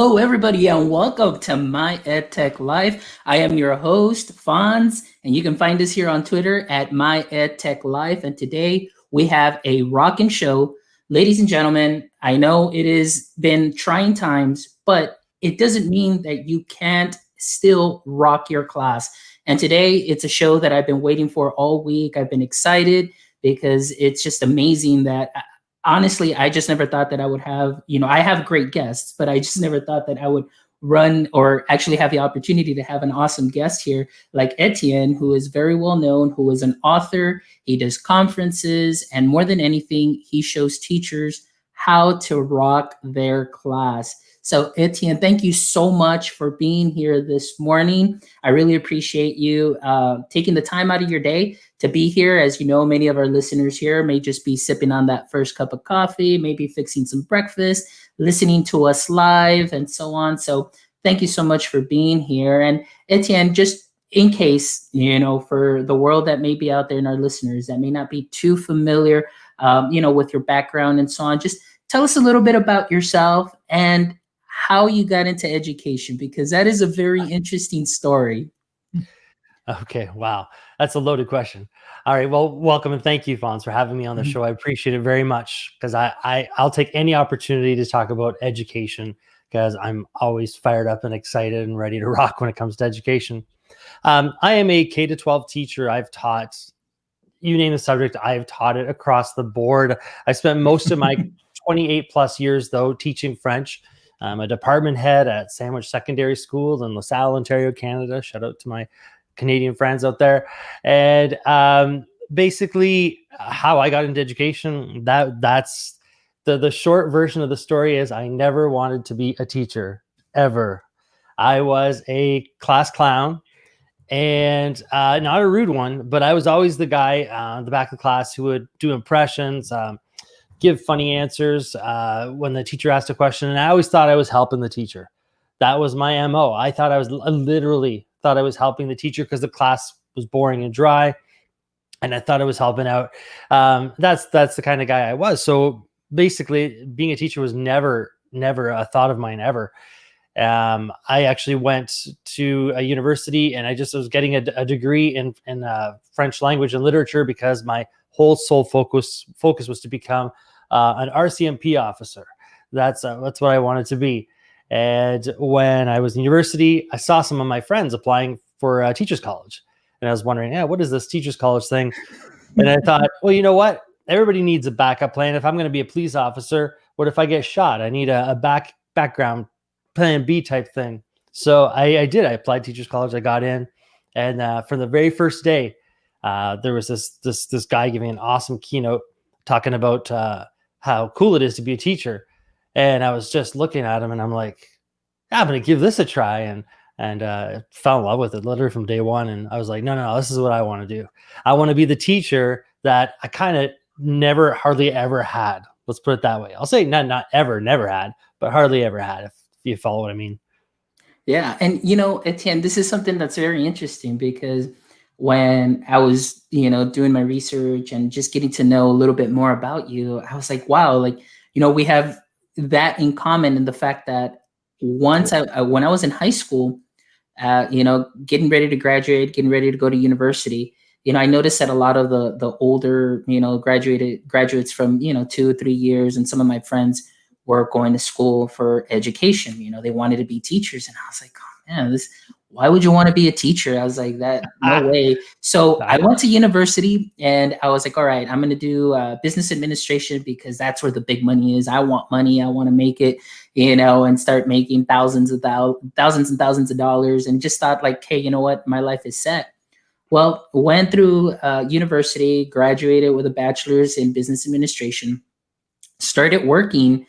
Hello, everybody, and welcome to My EdTech Life. I am your host, Fonz, and you can find us here on Twitter at My EdTech Life. And today we have a rockin' show. Ladies and gentlemen, I know it has been trying times, but it doesn't mean that you can't still rock your class. And today it's a show that I've been waiting for all week. I've been excited because it's just amazing that honestly, I just never thought that I would have, I have great guests, but I just never thought that I would run or actually have the opportunity to have an awesome guest here like Etienne, who is very well known, who is an author. He does conferences, and more than anything, he shows teachers how to rock their class. So Etienne, thank you so much for being here this morning. I really appreciate you taking the time out of your day to be here. As you know, many of our listeners here may just be sipping on that first cup of coffee, maybe fixing some breakfast, listening to us live, and so on. So thank you so much for being here. And Etienne, just in case, for the world that may be out there and our listeners that may not be too familiar, with your background and so on, just tell us a little bit about yourself and how you got into education, because that is a very interesting story. Okay. Wow. That's a loaded question. All right. Well, welcome and thank you, Fonz, for having me on the show. I appreciate it very much because I'll take any opportunity to talk about education because I'm always fired up and excited and ready to rock when it comes to education. I am a K-12 teacher. I've taught, you name the subject, I've taught it across the board. I spent most of my 28 plus years though teaching French. I'm a department head at Sandwich Secondary School in LaSalle, Ontario, Canada. Shout out to my Canadian friends out there. And basically how I got into education, that's the short version of the story is I never wanted to be a teacher ever. I was a class clown and not a rude one, but I was always the guy in the back of the class who would do impressions, give funny answers when the teacher asked a question. And I always thought I was helping the teacher. That was my MO. I literally thought I was helping the teacher because the class was boring and dry. And I thought I was helping out. That's the kind of guy I was. So basically being a teacher was never a thought of mine ever. I actually went to a university and I was getting a degree in French language and literature because my whole sole focus was to become an RCMP officer. That's what I wanted to be. And when I was in university, I saw some of my friends applying for a teacher's college. And I was wondering, what is this teacher's college thing? And I thought, well, you know what? Everybody needs a backup plan. If I'm going to be a police officer, what if I get shot? I need a background plan B type thing. So I did. I applied teacher's college. I got in. And from the very first day, there was this guy giving an awesome keynote talking about how cool it is to be a teacher. And I was just looking at him and I'm like, I'm going to give this a try. And fell in love with it literally from day one. And I was like, no, this is what I want to do. I want to be the teacher that I kind of hardly ever had. Let's put it that way. I'll say not ever, never had, but hardly ever had, if you follow what I mean. Yeah. And, Etienne, this is something that's very interesting because when I was, doing my research and just getting to know a little bit more about you, I was like, wow, we have that in common in the fact that once when I was in high school, getting ready to graduate, getting ready to go to university, I noticed that a lot of the older, graduates from, 2 or 3 years, and some of my friends were going to school for education. They wanted to be teachers. And I was like, oh man, why would you want to be a teacher? I was like, no way. So I went to university and I was like, all right, I'm going to do business administration because that's where the big money is. I want money. I want to make it, and start making thousands and thousands of dollars, and just thought like, hey, you know what? My life is set. Well, went through university, graduated with a bachelor's in business administration, started working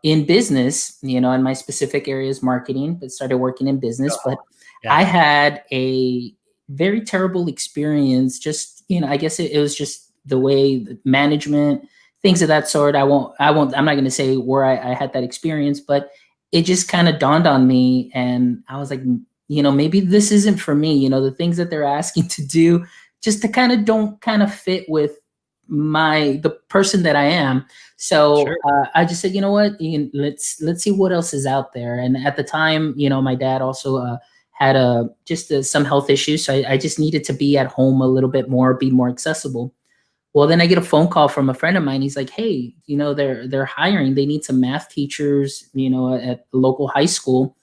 in business, and my specific area is marketing, but started working in business. But yeah. I had a very terrible experience. Just, I guess it was just the way the management, things of that sort. I'm not going to say where I had that experience, but it just kind of dawned on me. And I was like, maybe this isn't for me. The things that they're asking to do just to don't fit with the person that I am. So Sure. I just said, you know what, let's see what else is out there. And at the time, my dad also had some health issues, so I just needed to be at home a little bit more, be more accessible. Well, then I get a phone call from a friend of mine. He's like, "Hey, they're hiring. They need some math teachers, at the local high school."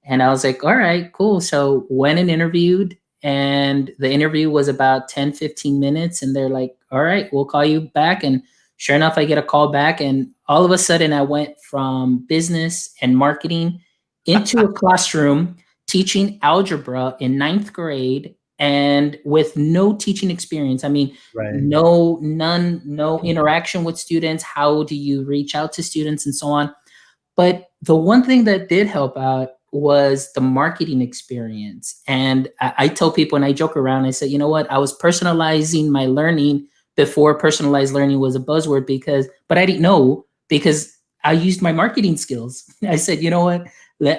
And I was like, "All right, cool." So went and interviewed, and the interview was about 10, 15 minutes. And they're like, "All right, we'll call you back." And sure enough, I get a call back, and all of a sudden I went from business and marketing into a classroom teaching algebra in ninth grade and with no teaching experience. I mean, Right. no interaction with students. How do you reach out to students and so on? But the one thing that did help out was the marketing experience. And I tell people, and I joke around, I say, you know what? I was personalizing my learning before personalized learning was a buzzword, but I didn't know, because I used my marketing skills. I said, you know what?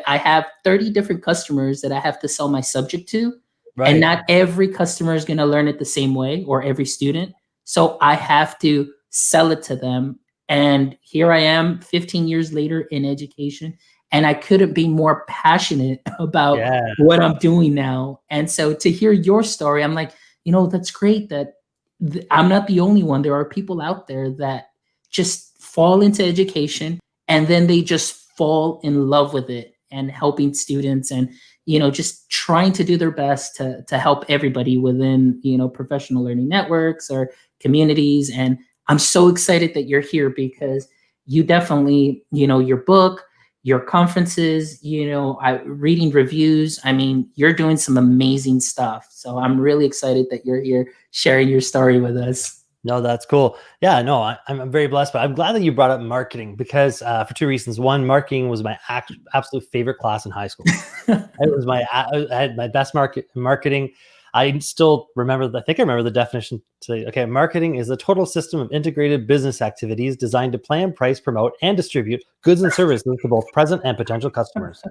I have 30 different customers that I have to sell my subject to. And Right. not every customer is going to learn it the same way, or every student. So I have to sell it to them. And here I am 15 years later in education, and I couldn't be more passionate about Yeah. what I'm doing now. And so to hear your story, I'm like, that's great that I'm not the only one. There are people out there that just fall into education, and then they just fall in love with it and helping students, and just trying to do their best to help everybody within professional learning networks or communities. And I'm so excited that you're here, because you definitely, your book, your conferences, reading reviews. I mean, you're doing some amazing stuff. So I'm really excited that you're here sharing your story with us. No, that's cool. Yeah, no, I'm very blessed, but I'm glad that you brought up marketing because for two reasons. One, marketing was my absolute favorite class in high school. It was I had my best marketing. I still remember, I think I remember the definition today. Okay, marketing is the total system of integrated business activities designed to plan, price, promote, and distribute goods and services to both present and potential customers.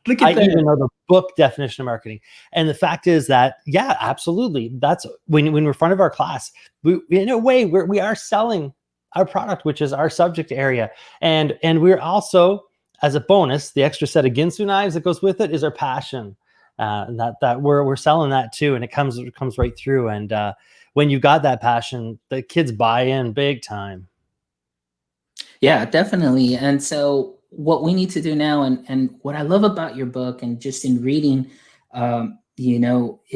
Look I at that. even know the book definition of marketing. And the fact is that, yeah, absolutely. That's when we're in front of our class, in a way, we are selling our product, which is our subject area. And we're also, as a bonus, the extra set of Ginsu knives that goes with it is our passion. And that we're selling that too. And it comes right through. And when you got that passion, the kids buy in big time. Yeah, definitely. And so what we need to do now, and what I love about your book and just in reading,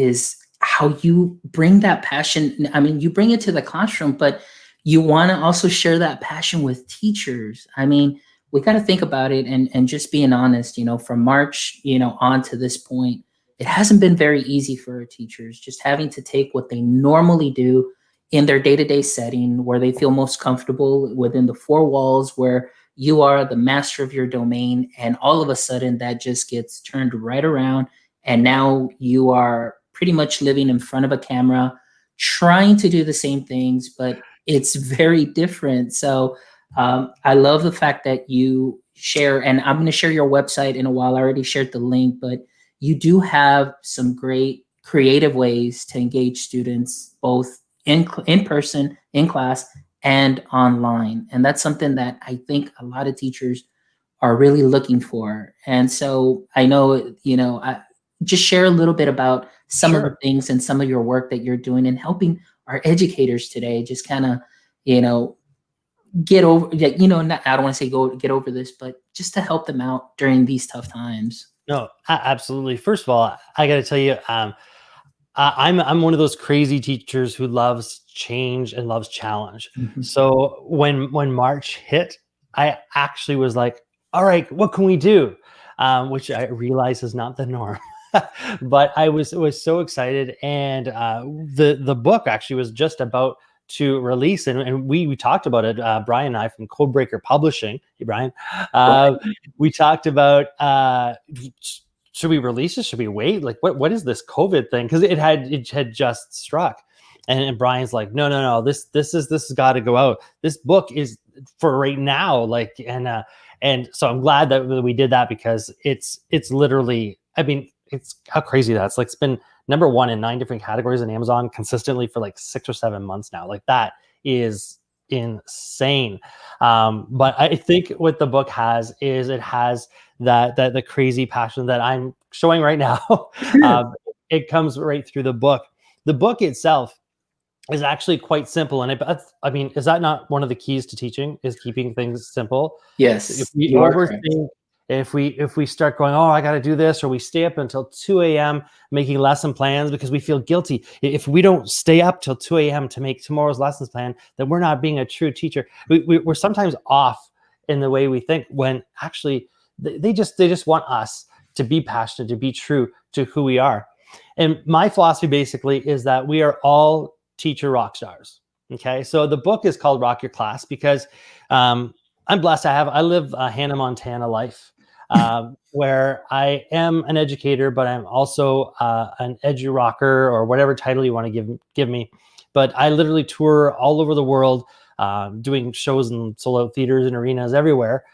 is how you bring that passion. I mean, you bring it to the classroom, but you want to also share that passion with teachers. I mean, we got to think about it, and just being honest, from March, on to this point, it hasn't been very easy for our teachers, just having to take what they normally do in their day-to-day setting, where they feel most comfortable within the four walls, where you are the master of your domain, and all of a sudden that just gets turned right around, and now you are pretty much living in front of a camera trying to do the same things, but it's very different. So I love the fact that you share, and I'm going to share your website in a while. I already shared the link, but you do have some great creative ways to engage students, both in person, in class, and online. And that's something that I think a lot of teachers are really looking for. And so I know, I just share a little bit about some of the Sure. things and some of your work that you're doing and helping our educators today, just kind of, get over, not, I don't want to say get over this, but just to help them out during these tough times. No, absolutely. First of all, I got to tell you, I'm one of those crazy teachers who loves change and loves challenge. Mhm. So when March hit, I actually was like, all right, what can we do? Which I realize is not the norm. But I was so excited, and the book actually was just about to release, and we talked about it. Brian and I from Codebreaker Publishing. Hey, Brian. We talked about should we release it? Should we wait? Like, what is this COVID thing? Because it had just struck, and Brian's like, no, this has got to go out. This book is for right now. Like, and so I'm glad that we did that, because it's literally, I mean, it's how crazy that's like. It's been number one in 9 different categories on Amazon consistently for like 6 or 7 months now. Like, that is insane. But I think what the book has is it has that the crazy passion that I'm showing right now. It comes right through the book. The book itself is actually quite simple. And I mean, is that not one of the keys to teaching, is keeping things simple? If Yes, we you are correct. overthink, if we start going, oh, I got to do this, or we stay up until 2 a.m. making lesson plans because we feel guilty. If we don't stay up till 2 a.m. to make tomorrow's lessons plan, then we're not being a true teacher. We're sometimes off in the way we think, when actually they just want us to be passionate, to be true to who we are. And my philosophy basically is that we are all teacher rock stars. Okay, so the book is called Rock Your Class because I'm blessed. I live a Hannah Montana life, where I am an educator, but I'm also an edu rocker, or whatever title you want to give me. But I literally tour all over the world, doing shows in sold out theaters and arenas everywhere,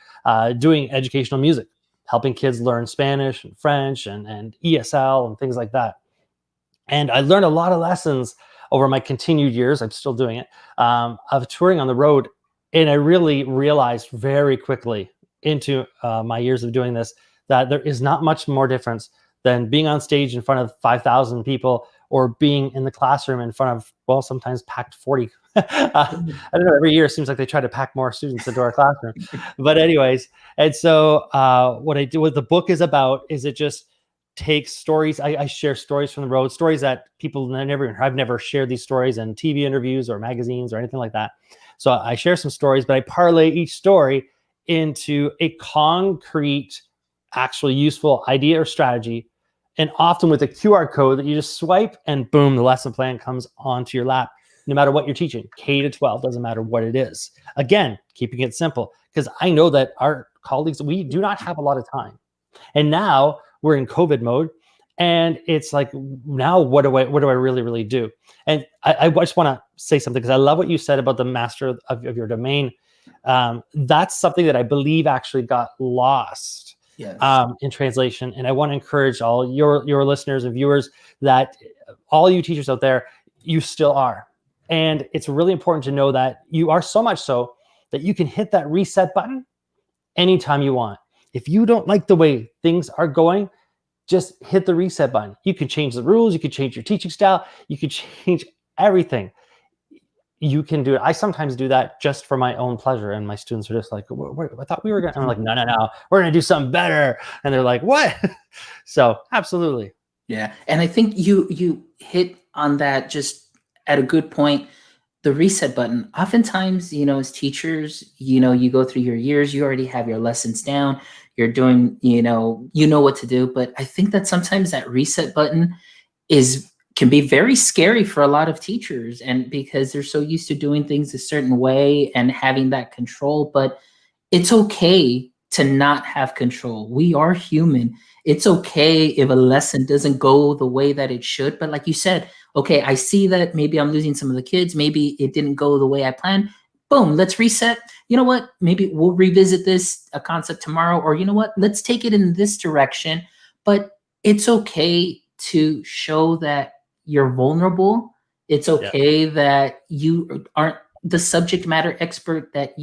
doing educational music, helping kids learn Spanish and French and ESL and things like that. And I learned a lot of lessons over my continued years, I'm still doing it, of touring on the road. And I really realized very quickly into my years of doing this that there is not much more difference than being on stage in front of 5,000 people, or being in the classroom in front of, well, sometimes packed 40. I don't know, every year it seems like they try to pack more students into our classroom. But anyways, and so what I do, what the book is about, is it just takes stories. I share stories from the road, stories that I've never shared these stories in TV interviews or magazines or anything like that. So I share some stories, but I parlay each story into a concrete, actually useful idea or strategy, and often with a QR code that you just swipe, and boom, the lesson plan comes onto your lap. No matter what you're teaching, K to 12, doesn't matter what it is. Again, keeping it simple, because I know that our colleagues, we do not have a lot of time. And now we're in COVID mode, and it's like, now what do I really do? And I just want to say something, because I love what you said about the master of your domain. That's something that I believe actually got lost, Yes. In translation. And I want to encourage all your listeners and viewers, that all you teachers out there, you still are. And it's really important to know that you are, so much so that you can hit that reset button anytime you want. If you don't like the way things are going, just hit the reset button. You can change the rules. You can change your teaching style. You can change everything. You can do it. I sometimes do that just for my own pleasure. And my students are just like, I thought we were going to, I'm like, no, we're going to do something better. And they're like, what? So absolutely. Yeah. And I think you hit on that just at a good point. The reset button. Oftentimes, as teachers, you go through your years, you already have your lessons down, you're doing, you know what to do. But I think that sometimes that reset button can be very scary for a lot of teachers, and because they're so used to doing things a certain way and having that control. But it's okay to not have control. We are human. It's okay if a lesson doesn't go the way that it should. But like you said, okay, I see that maybe I'm losing some of the kids. Maybe it didn't go the way I planned. Boom, let's reset. You know what? Maybe we'll revisit this a concept tomorrow, or you know what? Let's take it in this direction. But it's okay to show that you're vulnerable. It's okay that you aren't the subject matter expert that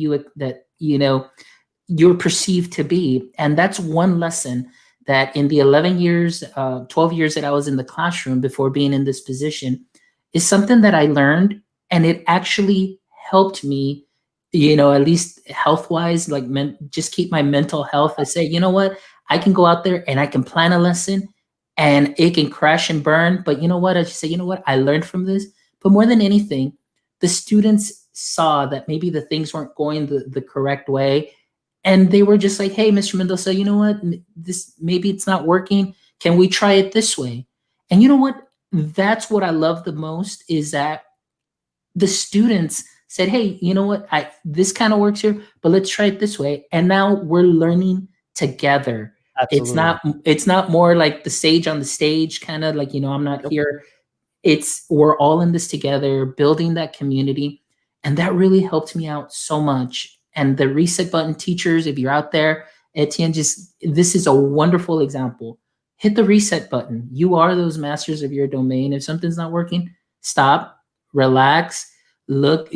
you're perceived to be. And that's one lesson that in the 11 years, 12 years that I was in the classroom before being in this position, is something that I learned, and it actually helped me, at least health-wise, like just keep my mental health. I say, you know what, I can go out there and I can plan a lesson, and it can crash and burn. But you know what, I just say, you know what, I learned from this. But more than anything, the students saw that maybe the things weren't going the correct way. And they were just like, hey, Mr. Mendoza, you know what? Maybe it's not working. Can we try it this way? And you know what? That's what I love the most, is that the students said, hey, you know what? This kind of works here, but let's try it this way. And now we're learning together. Absolutely. It's not more like the sage on the stage, kind of like, I'm not here. We're all in this together, building that community. And that really helped me out so much. And the reset button teachers, if you're out there, Etienne, this is a wonderful example. Hit the reset button. You are those masters of your domain. If something's not working, stop, relax, look,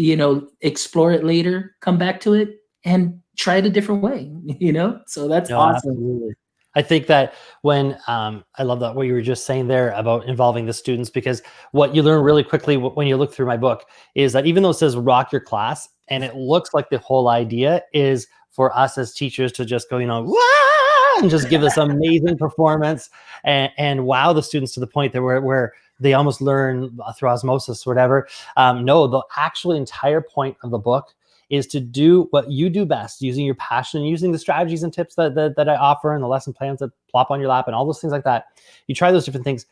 explore it later, come back to it and try it a different way, So that's No, awesome. absolutely. I think that when I love that what you were just saying there about involving the students, because what you learn really quickly when you look through my book is that even though it says rock your class, and it looks like the whole idea is for us as teachers to just go, "Wah!" and just give this amazing performance and wow the students to the point that where they almost learn through osmosis or whatever. No, the actual entire point of the book is to do what you do best, using your passion, using the strategies and tips that I offer and the lesson plans that plop on your lap and all those things like that. You try those different things.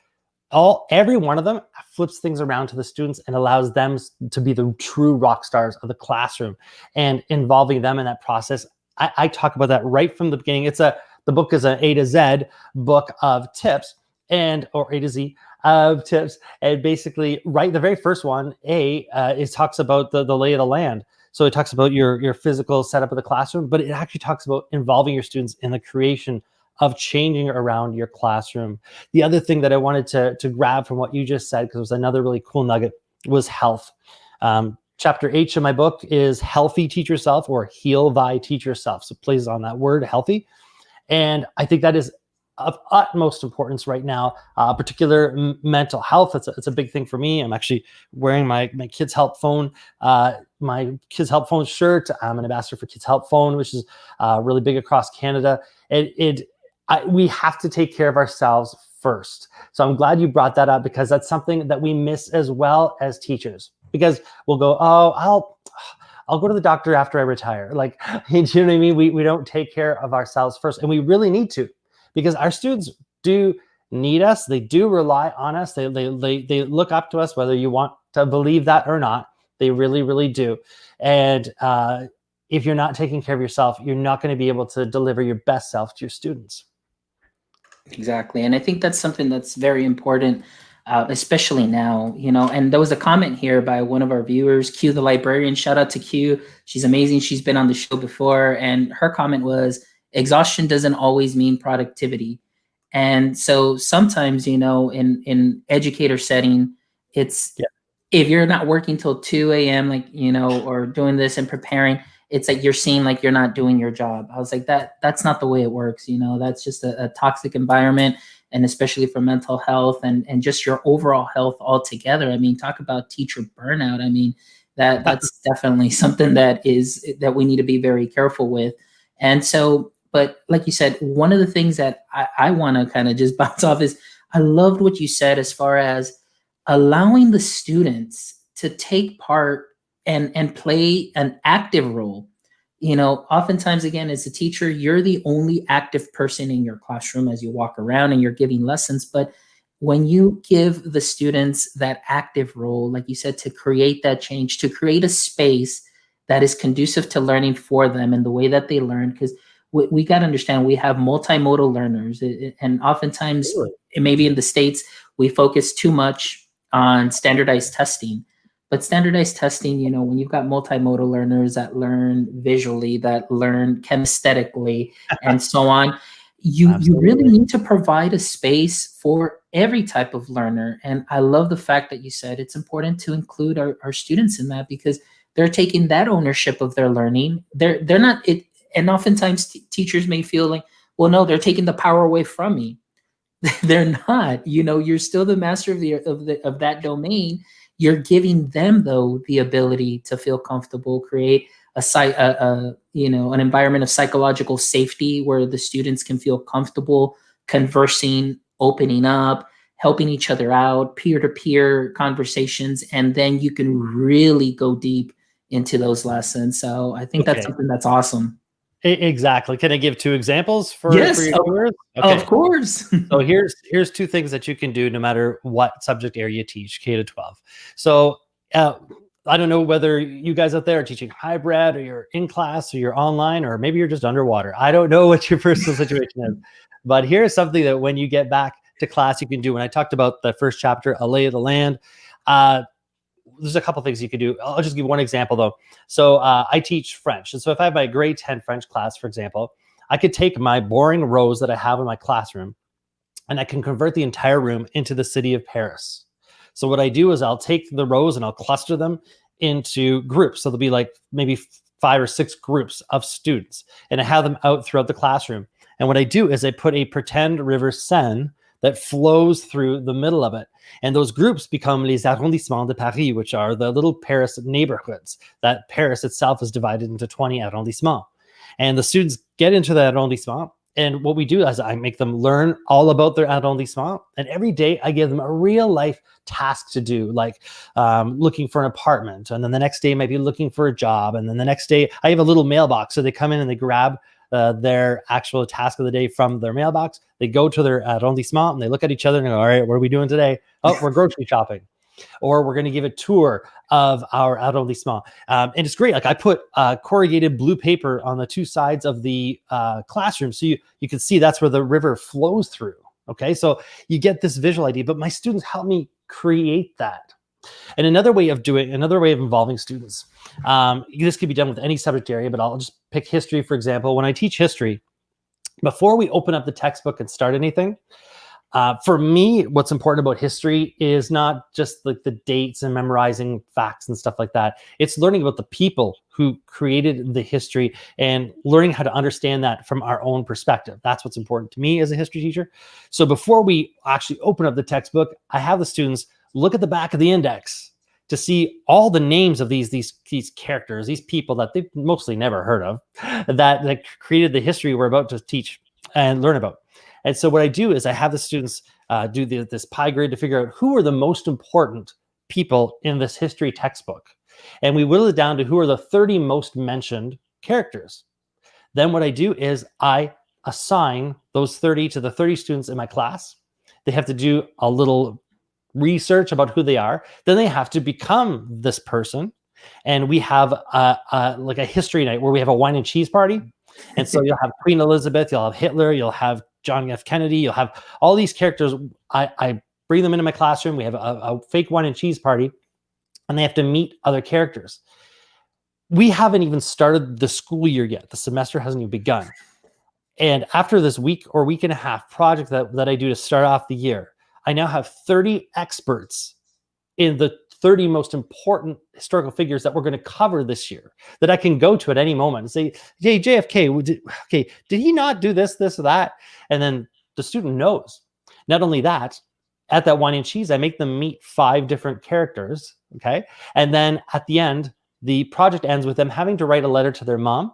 Every one of them flips things around to the students and allows them to be the true rock stars of the classroom, and involving them in that process. I talk about that right from the beginning. The book is an A to Z book of tips or A to Z of tips. And basically right, the very first one, it talks about the lay of the land. So it talks about your physical setup of the classroom, but it actually talks about involving your students in the creation of changing around your classroom. The other thing that I wanted to grab from what you just said, because it was another really cool nugget, was health. Chapter H of my book is Healthy Teacher Self, or Heal Thy Teacher Self. So it plays on that word, healthy. And I think that is of utmost importance right now, particular mental health. It's a big thing for me. I'm actually wearing my Kids Help Phone, my Kids Help Phone shirt. I'm an ambassador for Kids Help Phone, which is really big across Canada. We have to take care of ourselves first. So I'm glad you brought that up, because that's something that we miss as well as teachers, because we'll go, oh, I'll go to the doctor after I retire. Like, you know what I mean? We don't take care of ourselves first, and we really need to, because our students do need us. They do rely on us. They look up to us, whether you want to believe that or not. They really, really do. And if you're not taking care of yourself, you're not going to be able to deliver your best self to your students. Exactly. And I think that's something that's very important, especially now, and there was a comment here by one of our viewers, Q the librarian. Shout out to Q. She's amazing. She's been on the show before. And her comment was, exhaustion doesn't always mean productivity. And so sometimes, in educator setting, it's if you're not working till 2 a.m., like, or doing this and preparing, it's like you're seeing like you're not doing your job. I was like, that's not the way it works. That's just a toxic environment, and especially for mental health and just your overall health altogether. I mean, talk about teacher burnout. I mean, that's definitely something that we need to be very careful with. And so, but like you said, one of the things that I want to kind of just bounce off is, I loved what you said as far as allowing the students to take part and play an active role. Oftentimes, again, as a teacher, you're the only active person in your classroom as you walk around and you're giving lessons. But when you give the students that active role, like you said, to create that change, to create a space that is conducive to learning for them and the way that they learn, because we got to understand, we have multimodal learners, and oftentimes, maybe in the States, we focus too much on standardized testing. But standardized testing, when you've got multimodal learners that learn visually, that learn kinesthetically, and so on, you really need to provide a space for every type of learner. And I love the fact that you said it's important to include our students in that, because they're taking that ownership of their learning. They're not it, and oftentimes teachers may feel like, well, no, they're taking the power away from me. They're not. You're still the master of that domain. You're giving them, though, the ability to feel comfortable, create an environment of psychological safety where the students can feel comfortable conversing, opening up, helping each other out, peer-to-peer conversations, and then you can really go deep into those lessons. So I think that's something that's awesome. Exactly. Can I give 2 examples for your viewers? Okay. Of course. So here's 2 things that you can do no matter what subject area you teach, K to 12. So I don't know whether you guys out there are teaching hybrid, or you're in class, or you're online, or maybe you're just underwater. I don't know what your personal situation is, but here's something that when you get back to class, you can do. When I talked about the first chapter, A Lay of the Land, there's a couple things you could do. I'll just give one example though. So I teach French. And so if I have my grade 10 French class, for example, I could take my boring rows that I have in my classroom and I can convert the entire room into the city of Paris. So what I do is I'll take the rows and I'll cluster them into groups. So there'll be like maybe 5 or 6 groups of students, and I have them out throughout the classroom. And what I do is I put a pretend river Seine that flows through the middle of it. And those groups become les arrondissements de Paris, which are the little Paris neighborhoods that Paris itself is divided into 20 arrondissements. And the students get into the arrondissement. And what we do is I make them learn all about their arrondissement. And every day I give them a real life task to do, like looking for an apartment. And then the next day might be looking for a job. And then the next day I have a little mailbox. So they come in and they grab their actual task of the day from their mailbox. They go to their arrondissement and they look at each other and go, all right, what are we doing today? Oh, we're grocery shopping. Or we're going to give a tour of our arrondissement. And it's great. Like I put corrugated blue paper on the 2 sides of the classroom. So you can see that's where the river flows through. Okay. So you get this visual idea, but my students help me create that. And another way of involving students, this could be done with any subject area, but I'll just pick history, for example. When I teach history, before we open up the textbook and start anything, for me, what's important about history is not just like the dates and memorizing facts and stuff like that. It's learning about the people who created the history and learning how to understand that from our own perspective. That's what's important to me as a history teacher. So before we actually open up the textbook, I have the students look at the back of the index to see all the names of these characters, these people that they've mostly never heard of, that created the history we're about to teach and learn about. And so what I do is I have the students do this pie grade to figure out who are the most important people in this history textbook. And we whittle it down to who are the 30 most mentioned characters. Then what I do is I assign those 30 to the 30 students in my class. They have to do a little research about who they are. Then they have to become this person. And we have like a history night where we have a wine and cheese party. And so you'll have Queen Elizabeth, you'll have Hitler, you'll have John F. Kennedy, you'll have all these characters. I bring them into my classroom. We have a fake wine and cheese party, and they have to meet other characters. We haven't even started the school year yet. The semester hasn't even begun. And after this week or week and a half project that I do to start off the year, I now have 30 experts in the 30 most important historical figures that we're going to cover this year that I can go to at any moment and say, hey, JFK, did he not do this, or that? And then the student knows. Not only that, at that wine and cheese, I make them meet 5 different characters, okay? And then at the end, the project ends with them having to write a letter to their mom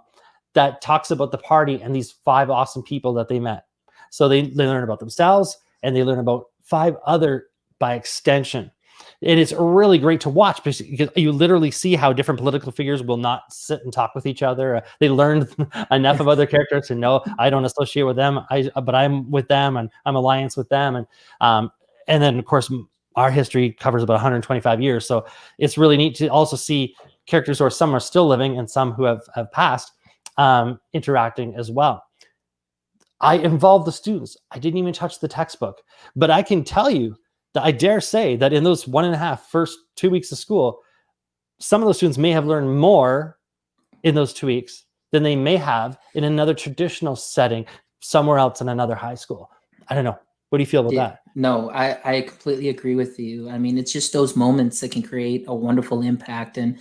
that talks about the party and these 5 awesome people that they met. So they learn about themselves and they learn about 5 other by extension. It is really great to watch because you literally see how different political figures will not sit and talk with each other. They learned enough of other characters to know I don't associate with them, but I'm with them and I'm alliance with them. And then, of course, our history covers about 125 years. So it's really neat to also see characters who some are still living and some who have passed interacting as well. I involved the students. I didn't even touch the textbook, but I can tell you that I dare say that in those 1.5 first 2 weeks of school, some of those students may have learned more in those 2 weeks than they may have in another traditional setting somewhere else in another high school. I don't know. What do you feel about that? No, I completely agree with you. I mean, it's just those moments that can create a wonderful impact. And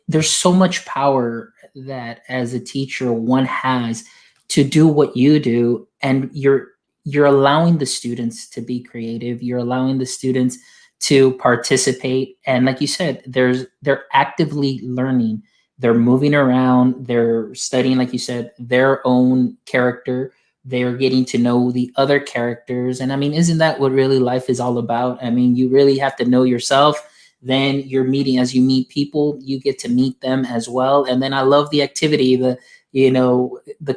there's so much power that as a teacher one has to do what you do. And you're allowing the students to be creative. You're allowing the students to participate. And like you said, they're actively learning. They're moving around. They're studying, like you said, their own character. They're getting to know the other characters. And I mean, isn't that what really life is all about? I mean, you really have to know yourself. Then you're meeting, as you meet people, you get to meet them as well. And then I love the activity, the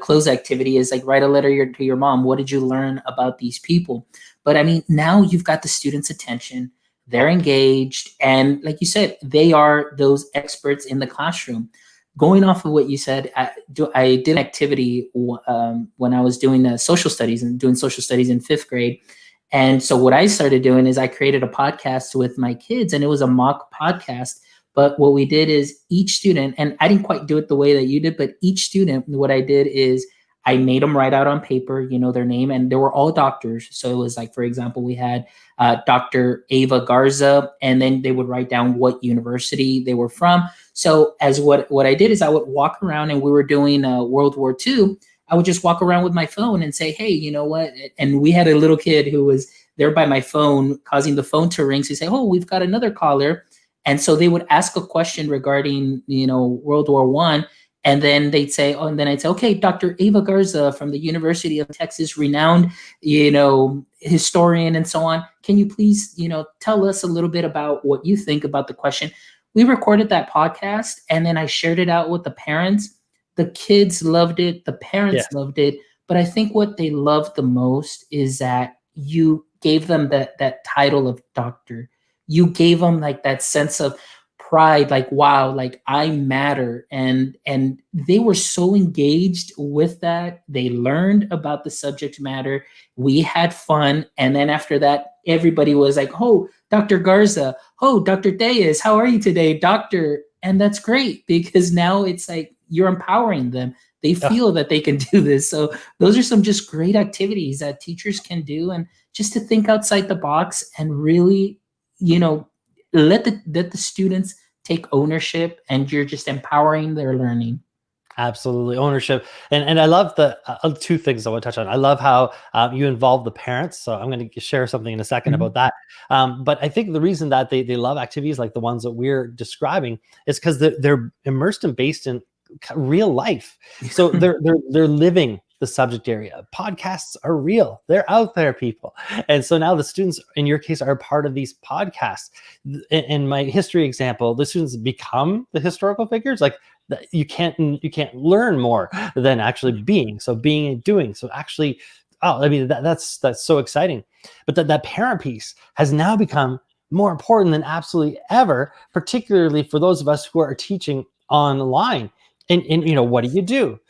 close activity is like write a letter to your mom. What did you learn about these people? But I mean, now you've got the students' attention. They're engaged. And like you said, they are those experts in the classroom. Going off of what you said, I did an activity when I was doing social studies and doing social studies in 5th grade. And so what I started doing is I created a podcast with my kids, and it was a mock podcast. But what we did is each student, and I didn't quite do it the way that you did, but each student, what I did is I made them write out on paper, their name, and they were all doctors. So it was like, for example, we had Dr. Ava Garza, and then they would write down what university they were from. So as what I did is I would walk around, and we were doing World War II. I would just walk around with my phone and say, hey, you know what? And we had a little kid who was there by my phone, causing the phone to ring. So you say, oh, we've got another caller. And so they would ask a question regarding, World War I. And then they'd say, oh, and then I'd say, okay, Dr. Ava Garza from the University of Texas, renowned, historian and so on. Can you please, tell us a little bit about what you think about the question? We recorded that podcast, and then I shared it out with the parents. The kids loved it. The parents loved it. But I think what they loved the most is that you gave them that title of doctor. You gave them like that sense of pride, like, wow, like I matter. And they were so engaged with that. They learned about the subject matter. We had fun. And then after that, everybody was like, oh, Dr. Garza, oh, Dr. Diaz, how are you today, doctor? And that's great, because now it's like you're empowering them. They feel that they can do this. So those are some just great activities that teachers can do, and just to think outside the box and really, let the students take ownership, and you're just empowering their learning. Absolutely, ownership. And I love the two things I want to touch on. I love how you involve the parents. So I'm going to share something in a second about that. But I think the reason that they love activities like the ones that we're describing is because they're immersed and based in real life. So they're living the subject area. Podcasts are real. They're out there, people. And so now the students, in your case, are part of these podcasts. In my history example, the students become the historical figures. Like, you can't learn more than actually being. So being and doing. So actually, that's so exciting. But that parent piece has now become more important than absolutely ever, particularly for those of us who are teaching online. And what do?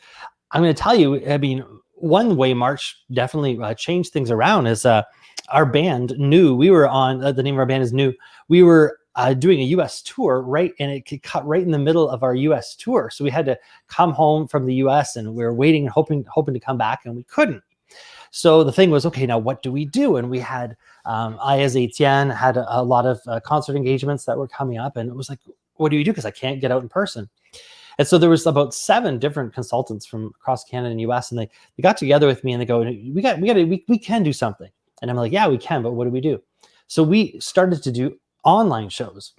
I'm going to tell you, one way March definitely changed things around is our band New. We were on, the name of our band is New. We were doing a U.S. tour, right? And it could cut right in the middle of our U.S. tour. So we had to come home from the U.S. and we were waiting and hoping to come back, and we couldn't. So the thing was, okay, now what do we do? And we had, I as Etienne had a lot of concert engagements that were coming up, and it was like, what do you do? Because I can't get out in person. And so there was about 7 different consultants from across Canada and US, and they got together with me, and they go, we can do something. And I'm like, yeah, we can, but what do we do? So we started to do online shows.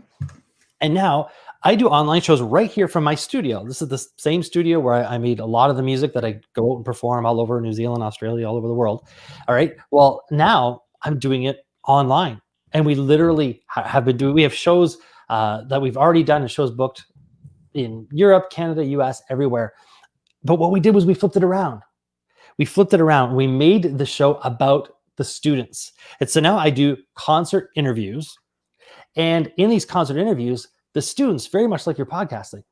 And now I do online shows right here from my studio. This is the same studio where I made a lot of the music that I go out and perform all over New Zealand, Australia, all over the world. All right. Well, now I'm doing it online, and we literally have been doing, we have shows that we've already done, and shows booked in Europe, Canada, US, everywhere. But what we did was we flipped it around. We made the show about the students. And so now I do concert interviews. And in these concert interviews, the students, very much like you're podcasting,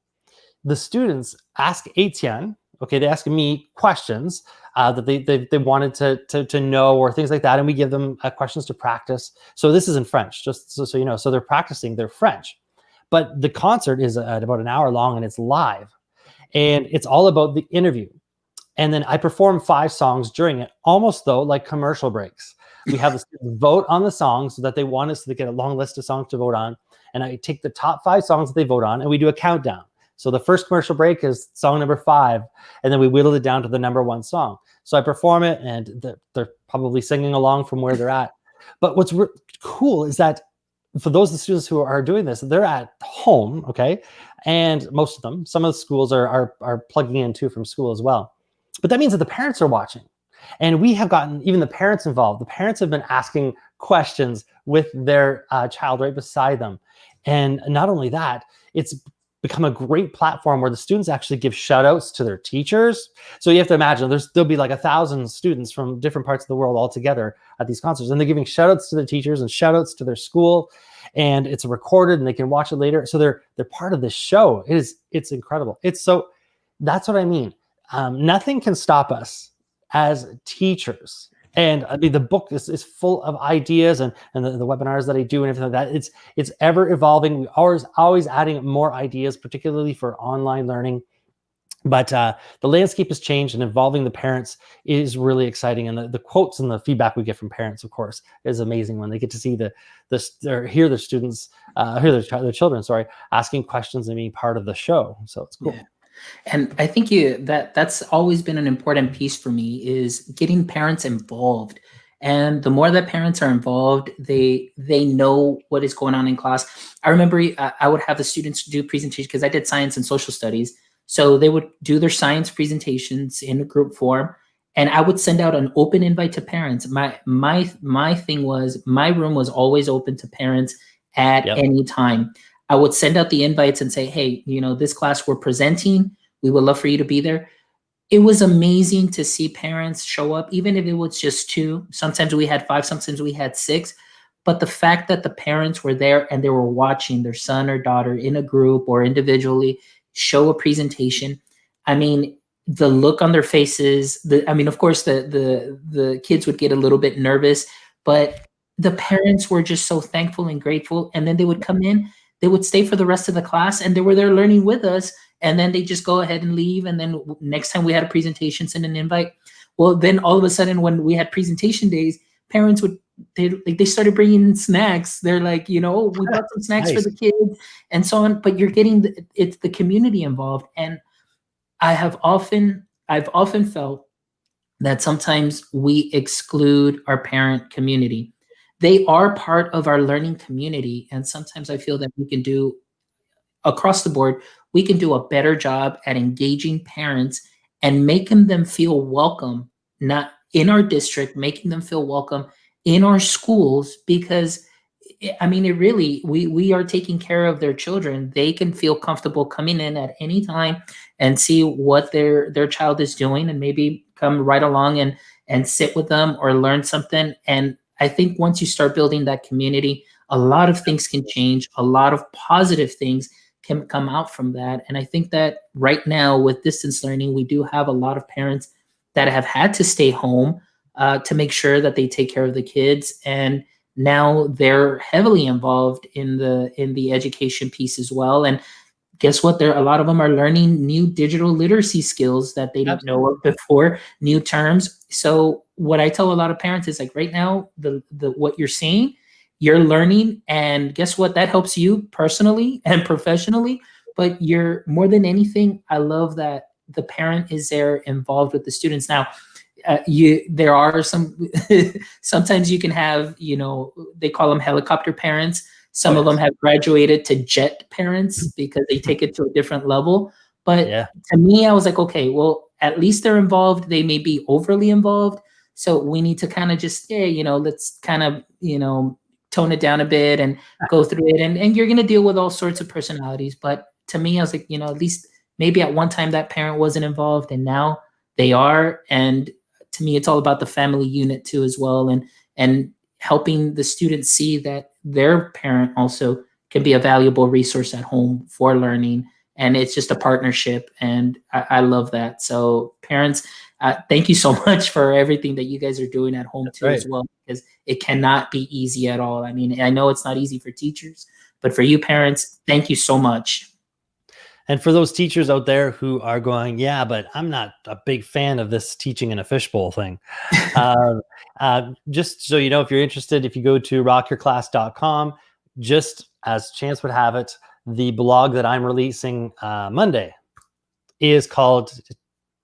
the students ask Etienne, okay, they ask me questions that they wanted to know, or things like that. And we give them questions to practice. So this is in French, just so you know. So they're practicing their French. But the concert is at about an hour long, and it's live, and it's all about the interview. And then I perform 5 songs during it, almost though like commercial breaks. We have the students vote on the songs so that they want us to get a long list of songs to vote on. And I take the top 5 songs that they vote on, and we do a countdown. So the first commercial break is song number 5, and then we whittle it down to the number 1 song. So I perform it, and they're probably singing along from where they're at. But what's cool is that for those of the students who are doing this, they're at home, okay? And most of them, some of the schools are plugging in too from school as well. But that means that the parents are watching. And we have gotten even the parents involved. The parents have been asking questions with their child right beside them. And not only that, it's become a great platform where the students actually give shout outs to their teachers. So you have to imagine there'll be like 1,000 students from different parts of the world all together at these concerts, and they're giving shout outs to their teachers and shout outs to their school, and it's recorded and they can watch it later. So they're part of this show. It's incredible. That's what I mean. Nothing can stop us as teachers. And the book is full of ideas, and the webinars that I do and everything like that. It's ever evolving. We always adding more ideas, particularly for online learning. But the landscape has changed, and involving the parents is really exciting. And the quotes and the feedback we get from parents, of course, is amazing when they get to see or hear their students, hear their children, asking questions and being part of the show. So it's cool. Yeah. And I think that's always been an important piece for me, is getting parents involved. And the more that parents are involved, they know what is going on in class. I remember I would have the students do presentations, because I did science and social studies. So they would do their science presentations in a group form, and I would send out an open invite to parents. My thing was, my room was always open to parents at any time. I would send out the invites and say, hey, this class we're presenting, we would love for you to be there. It was amazing to see parents show up, even if it was just 2. Sometimes we had 5, sometimes we had 6. But the fact that the parents were there and they were watching their son or daughter in a group or individually show a presentation, I mean, the look on their faces, of course, the kids would get a little bit nervous, but the parents were just so thankful and grateful. And then they would come in, they would stay for the rest of the class, and they were there learning with us. And then they just go ahead and leave. And then next time we had a presentation, send an invite. Well, then all of a sudden, when we had presentation days, parents they started bringing in snacks. They're like, we brought some snacks for the kids and so on. But you're getting it's the community involved. And I've often felt that sometimes we exclude our parent community. They are part of our learning community. And sometimes I feel that we can do, across the board, we can do a better job at engaging parents and making them feel welcome, not in our district, making them feel welcome in our schools, because we are taking care of their children. They can feel comfortable coming in at any time and see what their child is doing, and maybe come right along and sit with them or learn something. And I think once you start building that community, a lot of things can change. A lot of positive things can come out from that. And I think that right now with distance learning, we do have a lot of parents that have had to stay home to make sure that they take care of the kids. And now they're heavily involved in the education piece as well. And guess what? A lot of them are learning new digital literacy skills that they didn't know of before, new terms. So what I tell a lot of parents is, like, right now, the what you're seeing, you're learning, and guess what? That helps you personally and professionally. But you're, more than anything, I love that the parent is there involved with the students. Now, there are some, sometimes you can have, they call them helicopter parents. Some of them have graduated to jet parents because they take it to a different level. But to me, I was like, okay, well, at least they're involved. They may be overly involved. So we need to kind of just, let's kind of, tone it down a bit and go through it. And you're going to deal with all sorts of personalities. But to me, I was like, at least maybe at one time that parent wasn't involved, and now they are. And to me, it's all about the family unit too, as well. And helping the students see that their parent also can be a valuable resource at home for learning. And it's just a partnership. And I love that. So parents, thank you so much for everything that you guys are doing at home too, as well, because it cannot be easy at all. I mean, I know it's not easy for teachers, but for you parents, thank you so much. And for those teachers out there who are going, yeah, but I'm not a big fan of this teaching in a fishbowl thing. Just so you know, if you're interested, if you go to rockyourclass.com, just as chance would have it, the blog that I'm releasing Monday is called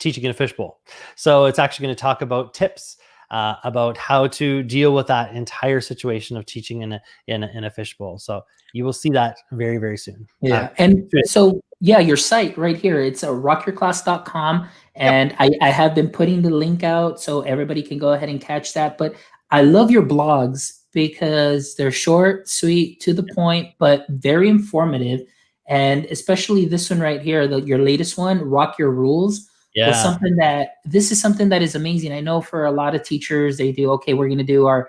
Teaching in a Fishbowl. So it's actually going to talk about tips about how to deal with that entire situation of teaching in a fishbowl. So you will see that very, very soon. Yeah. And so, your site right here, it's rockyourclass.com. And I have been putting the link out so everybody can go ahead and catch that. But I love your blogs because they're short, sweet, to the point, but very informative. And especially this one right here, your latest one, Rock Your Rules. Yeah. This is something that is amazing. I know for a lot of teachers, they do, okay, we're going to do our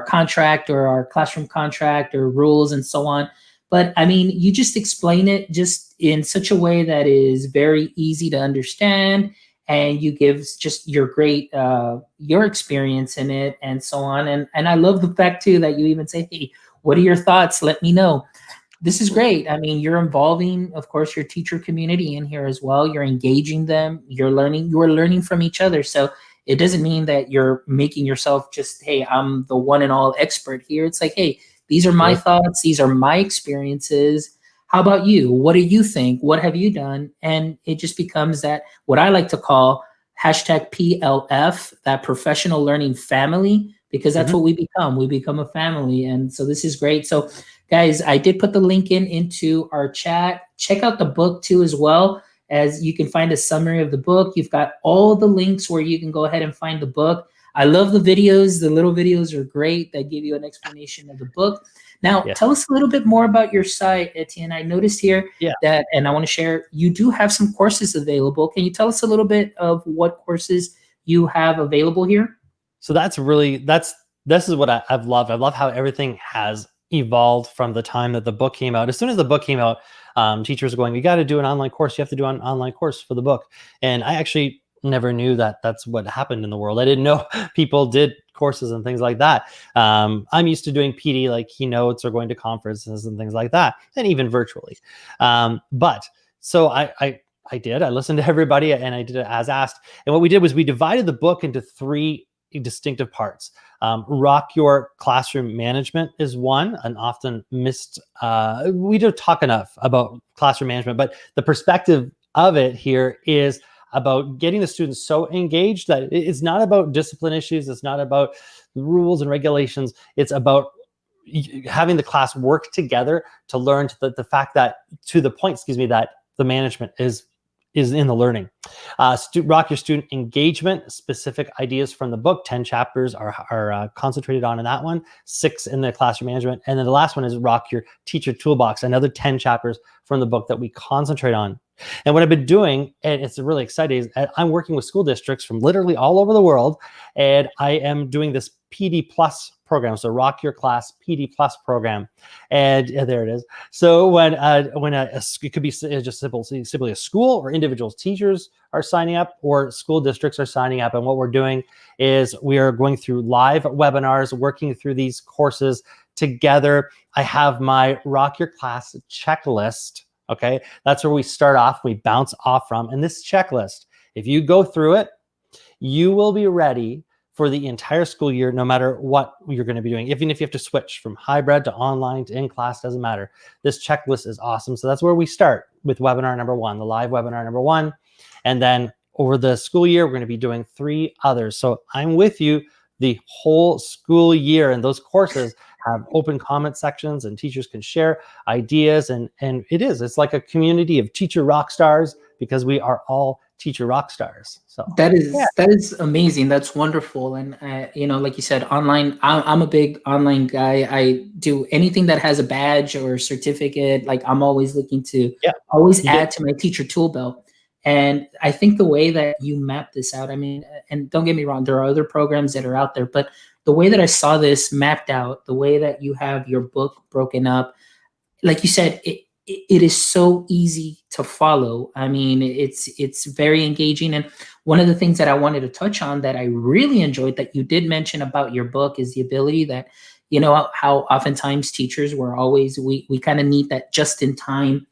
contract or our classroom contract or rules and so on. But I mean, you just explain it just in such a way that is very easy to understand. And you give just your experience in it and so on. And I love the fact too, that you even say, hey, what are your thoughts? Let me know. this is great. I mean, you're involving, of course, your teacher community in here as well. You're engaging them. You're learning from each other. So it doesn't mean that you're making yourself just, hey, I'm the one and all expert here. It's like, hey, these are my thoughts. These are my experiences. How about you? What do you think? What have you done? And it just becomes that, what I like to call hashtag PLF, that professional learning family, because that's what we become. We become a family. And so this is great. So guys, I did put the link into our chat. Check out the book too, as well, as you can find a summary of the book. You've got all the links where you can go ahead and find the book. I love the videos. The little videos are great. That give you an explanation of the book. Now, tell us a little bit more about your site, Etienne. I noticed here that, and I want to share, you do have some courses available. Can you tell us a little bit of what courses you have available here? So this is what I've loved. I love how everything has evolved from the time that the book came out. As soon as the book came out, teachers are going, you got to do an online course. You have to do an online course for the book. And I actually never knew that that's what happened in the world. I didn't know people did courses and things like that. I'm used to doing PD, like keynotes or going to conferences and things like that, and even virtually. But so I listened to everybody and I did it as asked. And what we did was we divided the book into 3 distinctive parts. Rock Your Classroom Management is one, an often missed, we don't talk enough about classroom management, but the perspective of it here is about getting the students so engaged that it's not about discipline issues. It's not about rules and regulations. It's about having the class work together to learn to the fact that, to the point, that the management is in the learning. Rock Your Student Engagement, specific ideas from the book. 10 chapters are concentrated on in that one, 6 in the classroom management. And then the last one is Rock Your Teacher Toolbox, another 10 chapters from the book that we concentrate on. And what I've been doing, and it's really exciting, is I'm working with school districts from literally all over the world, and I am doing this PD Plus program, so Rock Your Class PD Plus program, and there it is. So when it could be just simply a school, or individual teachers are signing up, or school districts are signing up, and what we're doing is we are going through live webinars, working through these courses together. I have my Rock Your Class checklist. Okay, that's where we start off, we bounce off from. And this checklist, if you go through it, you will be ready for the entire school year, no matter what you're going to be doing. Even if you have to switch from hybrid to online to in-class, doesn't matter. This checklist is awesome. So that's where we start with webinar number 1, the live webinar number 1. And then over the school year, we're going to be doing 3 others. So I'm with you the whole school year, and those courses have open comment sections and teachers can share ideas. And it's like a community of teacher rock stars, because we are all teacher rock stars. So that is amazing. That's wonderful. And like you said, online, I'm a big online guy. I do anything that has a badge or certificate. Like, I'm always looking to add to my teacher tool belt. And I think the way that you map this out, I mean, and don't get me wrong, there are other programs that are out there, but the way that I saw this mapped out, the way that you have your book broken up, like you said, it is so easy to follow. I mean, it's very engaging. And one of the things that I wanted to touch on that I really enjoyed that you did mention about your book is the ability that, how oftentimes teachers were always, we kind of need that just in time,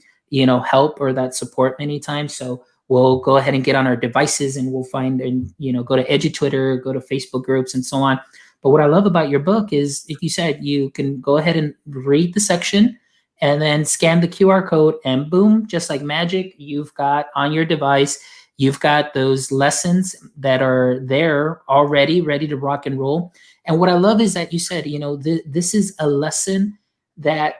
help or that support many times. So we'll go ahead and get on our devices and we'll find and, go to EduTwitter, go to Facebook groups and so on. But what I love about your book is, like you said, you can go ahead and read the section and then scan the QR code and boom, just like magic, you've got on your device, you've got those lessons that are there already ready to rock and roll. And what I love is that you said, this is a lesson that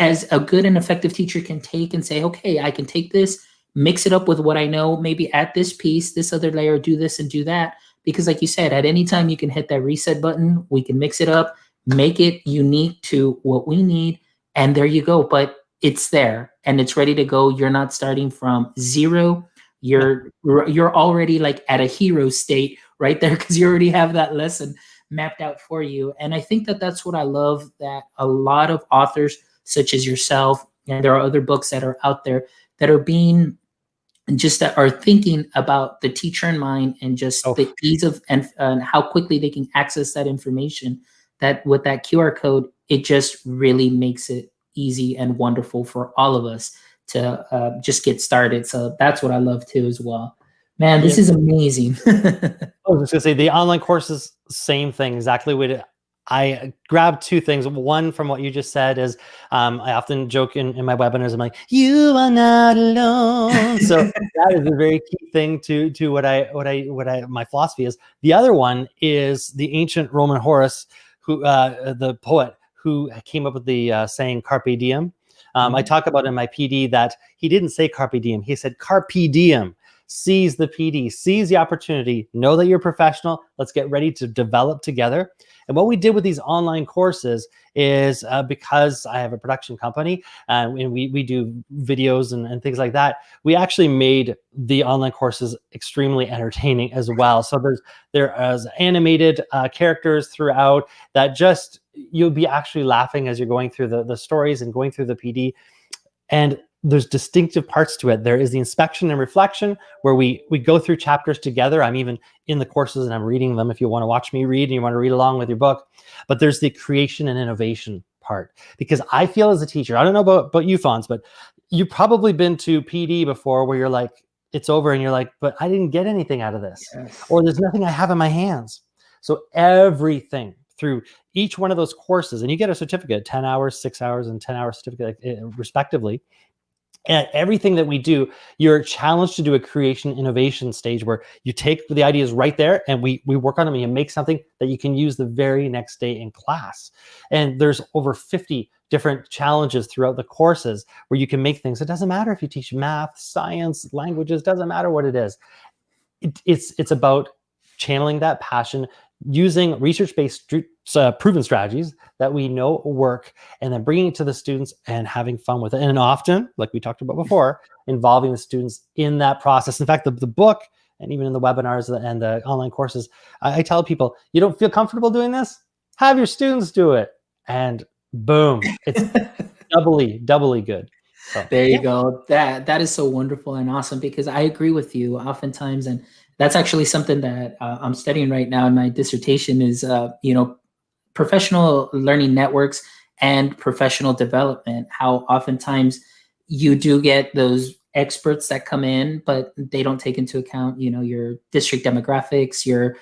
as a good and effective teacher can take and say, okay, I can take this, mix it up with what I know, maybe add this piece, this other layer, do this and do that. Because like you said, at any time you can hit that reset button, we can mix it up, make it unique to what we need, and there you go. But it's there and it's ready to go. You're not starting from zero. You're already like at a hero state right there, because you already have that lesson mapped out for you. And I think that that's what I love, that a lot of authors such as yourself, and there are other books that are out there that are being just that are thinking about the teacher in mind, and just the ease of and how quickly they can access that information, that with that QR code, it just really makes it easy and wonderful for all of us to just get started. So that's what I love too as well. Man, this is amazing. I was just gonna say the online courses, same thing, exactly what I grabbed two things. One from what you just said is I often joke in my webinars, I'm like, you are not alone. So that is a very key thing to what my philosophy is. The other one is the ancient Roman Horace, who the poet who came up with the saying carpe diem. I talk about in my PD that he didn't say carpe diem, he said carpe diem. Seize the PD, seize the opportunity, know that you're professional. Let's get ready to develop together. And what we did with these online courses is because I have a production company and we do videos and things like that, we actually made the online courses extremely entertaining as well. So there's animated characters throughout that just, you'll be actually laughing as you're going through the stories and going through the PD. And there's distinctive parts to it. There is the inspection and reflection where we go through chapters together. I'm even in the courses and I'm reading them if you want to watch me read and you want to read along with your book. But there's the creation and innovation part. Because I feel as a teacher, I don't know about you, Fonz, but you've probably been to PD before where you're like, it's over and you're like, but I didn't get anything out of this. Yes. Or there's nothing I have in my hands. So everything through each one of those courses, and you get a certificate, 10 hours, 6 hours, and 10-hour certificate respectively. And everything that we do, you're challenged to do a creation innovation stage where you take the ideas right there and we work on them and you make something that you can use the very next day in class. And there's over 50 different challenges throughout the courses where you can make things. It doesn't matter if you teach math, science, languages, doesn't matter what it is. It's about channeling that passion, using research-based proven strategies that we know work, and then bringing it to the students and having fun with it. And often, like we talked about before, involving the students in that process. In fact, the book, and even in the webinars and the online courses, I tell people, you don't feel comfortable doing this? Have your students do it. And boom, it's doubly good. So, there you go. That is so wonderful and awesome, because I agree with you oftentimes. And that's actually something that I'm studying right now in my dissertation is, professional learning networks and professional development. How oftentimes you do get those experts that come in, but they don't take into account, your district demographics, your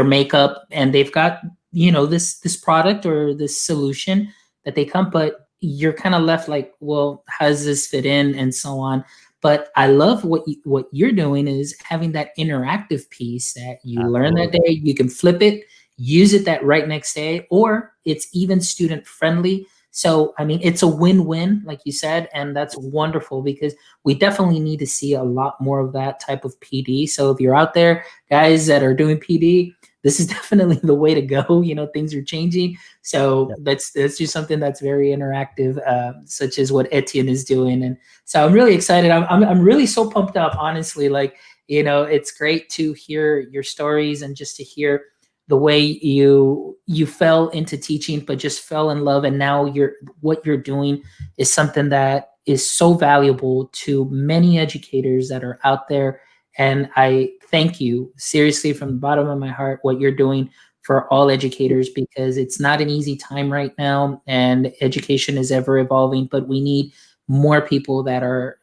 makeup, and they've got, this product or this solution that they come, but you're kind of left like, well, how does this fit in, and so on. But I love what you're doing is having that interactive piece that you learn that day. You can flip it, use it that right next day, or it's even student friendly. So, I mean, it's a win-win, like you said, and that's wonderful because we definitely need to see a lot more of that type of PD. So if you're out there, guys that are doing PD, this is definitely the way to go. Things are changing. So let's do something that's very interactive, such as what Etienne is doing. And so I'm really excited. I'm really so pumped up, honestly. Like, it's great to hear your stories and just to hear the way you fell into teaching, but just fell in love. And now what you're doing is something that is so valuable to many educators that are out there. And I thank you seriously from the bottom of my heart, what you're doing for all educators, because it's not an easy time right now and education is ever evolving, but we need more people that are,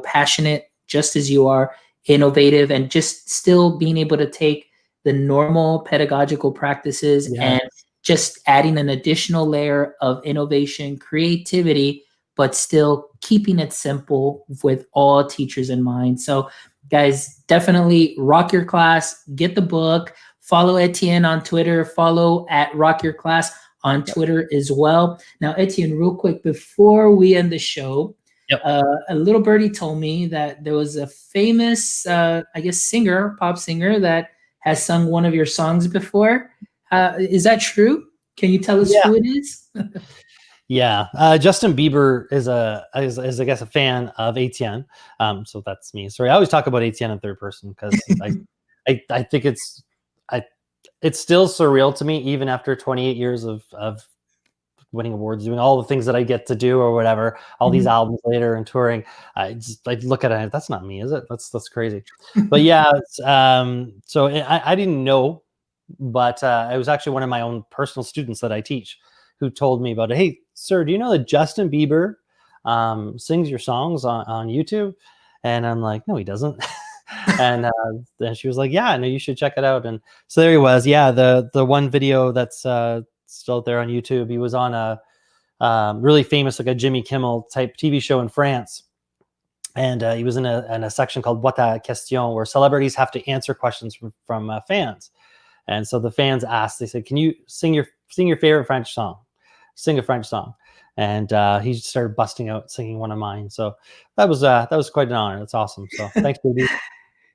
passionate just as you are, innovative, and just still being able to take the normal pedagogical practices and just adding an additional layer of innovation, creativity, but still keeping it simple with all teachers in mind. So guys, definitely rock your class, get the book, follow Etienne on Twitter, follow at Rock Your Class on Twitter as well. Now, Etienne, real quick, before we end the show, a little birdie told me that there was a famous, pop singer that has sung one of your songs before. Is that true? Can you tell us who it is? Justin Bieber is I guess a fan of Etienne. So that's me. Sorry, I always talk about Etienne in third person because I think it's still surreal to me, even after 28 years of winning awards, doing all the things that I get to do or whatever, all these albums later and touring. I look at it, that's not me, is it? That's crazy. But so I didn't know, but it was actually one of my own personal students that I teach who told me about it. Hey, sir, do you know that Justin Bieber sings your songs on YouTube? And I'm like, no, he doesn't. And then she was like, yeah, no, you should check it out. And so there he was. Yeah, the one video that's still out there on YouTube. He was on a really famous, like a Jimmy Kimmel type TV show in France. And he was in a section called What the Question, where celebrities have to answer questions from fans. And so the fans asked, they said, can you sing your favorite French song? Sing a French song. And he started busting out singing one of mine. So that was quite an honor. That's awesome. So thanks, baby.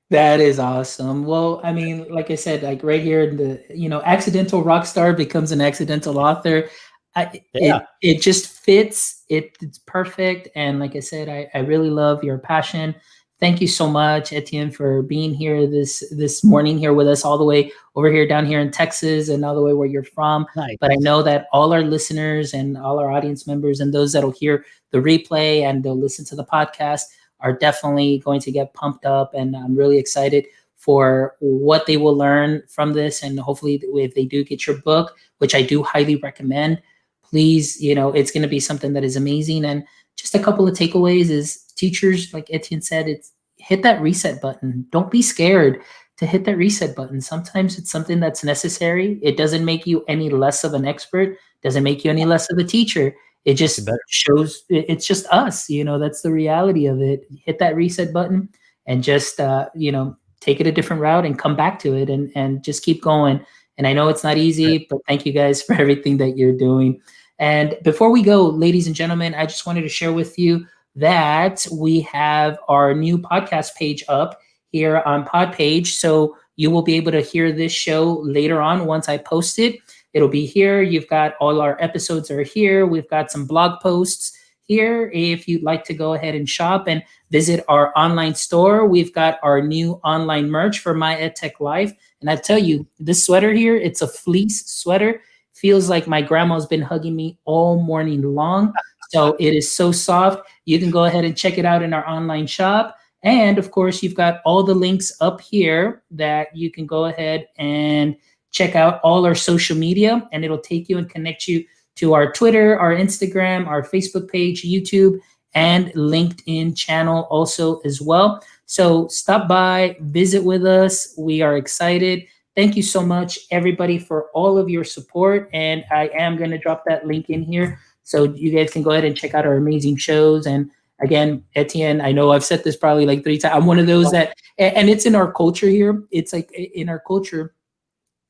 That is awesome. Well, I mean, like I said, like right here, the accidental rock star becomes an accidental author. It just fits. It's perfect. And like I said, I really love your passion. Thank you so much, Etienne, for being here this morning here with us, all the way over here down here in Texas and all the way where you're from. Nice. But I know that all our listeners and all our audience members and those that'll hear the replay and they'll listen to the podcast are definitely going to get pumped up. And I'm really excited for what they will learn from this. And hopefully if they do get your book, which I do highly recommend, please, it's going to be something that is amazing. And just a couple of takeaways is teachers, like Etienne said, it's hit that reset button. Don't be scared to hit that reset button. Sometimes it's something that's necessary. It doesn't make you any less of an expert, doesn't make you any less of a teacher. It just shows it's just us, that's the reality of it. Hit that reset button and just, take it a different route and come back to it and just keep going. And I know it's not easy, but thank you guys for everything that you're doing. And before we go, ladies and gentlemen, I just wanted to share with you that we have our new podcast page up here on Podpage. So you will be able to hear this show later on once I post it. It'll be here. You've got all our episodes are here. We've got some blog posts here. If you'd like to go ahead and shop and visit our online store, we've got our new online merch for My EdTech Life. And I tell you, this sweater here, it's a fleece sweater. Feels like my grandma's been hugging me all morning long. So it is so soft. You can go ahead and check it out in our online shop. And of course, you've got all the links up here that you can go ahead and check out all our social media, and it'll take you and connect you to our Twitter, our Instagram, our Facebook page, YouTube, and LinkedIn channel also as well. So stop by, visit with us. We are excited. Thank you so much, everybody, for all of your support. And I am going to drop that link in here so you guys can go ahead and check out our amazing shows. And again, Etienne, I know I've said this probably like 3 times. I'm one of those that, and it's in our culture here. It's like in our culture,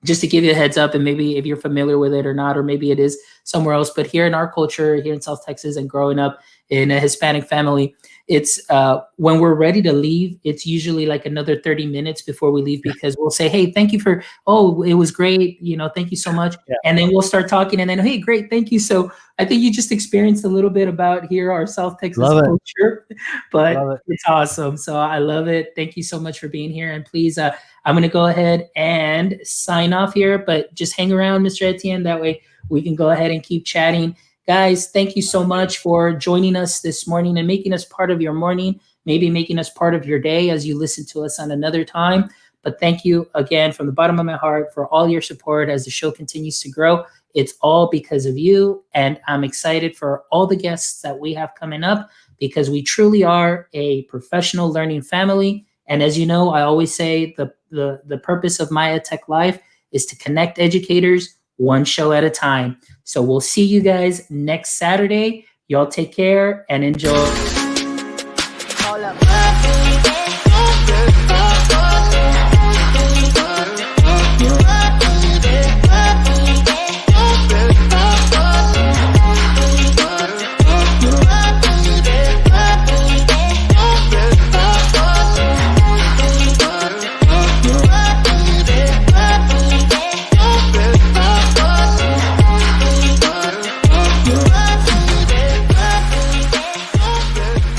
just to give you a heads up, and maybe if you're familiar with it or not, or maybe it is somewhere else, but here in our culture, here in South Texas and growing up in a Hispanic family, it's when we're ready to leave, it's usually like another 30 minutes before we leave, because we'll say, hey, thank you for, it was great. Thank you so much. Yeah. And then we'll start talking and then, hey, great. Thank you. So I think you just experienced a little bit about here, our South Texas culture, but it's awesome. So I love it. Thank you so much for being here. And please, I'm going to go ahead and sign off here, but just hang around, Mr. Etienne. That way we can go ahead and keep chatting. Guys, thank you so much for joining us this morning and making us part of your morning, maybe making us part of your day as you listen to us on another time. But thank you again from the bottom of my heart for all your support as the show continues to grow. It's all because of you. And I'm excited for all the guests that we have coming up, because we truly are a professional learning family. And as you know, I always say the purpose of My EdTech Life is to connect educators one show at a time. So we'll see you guys next Saturday. Y'all take care and enjoy.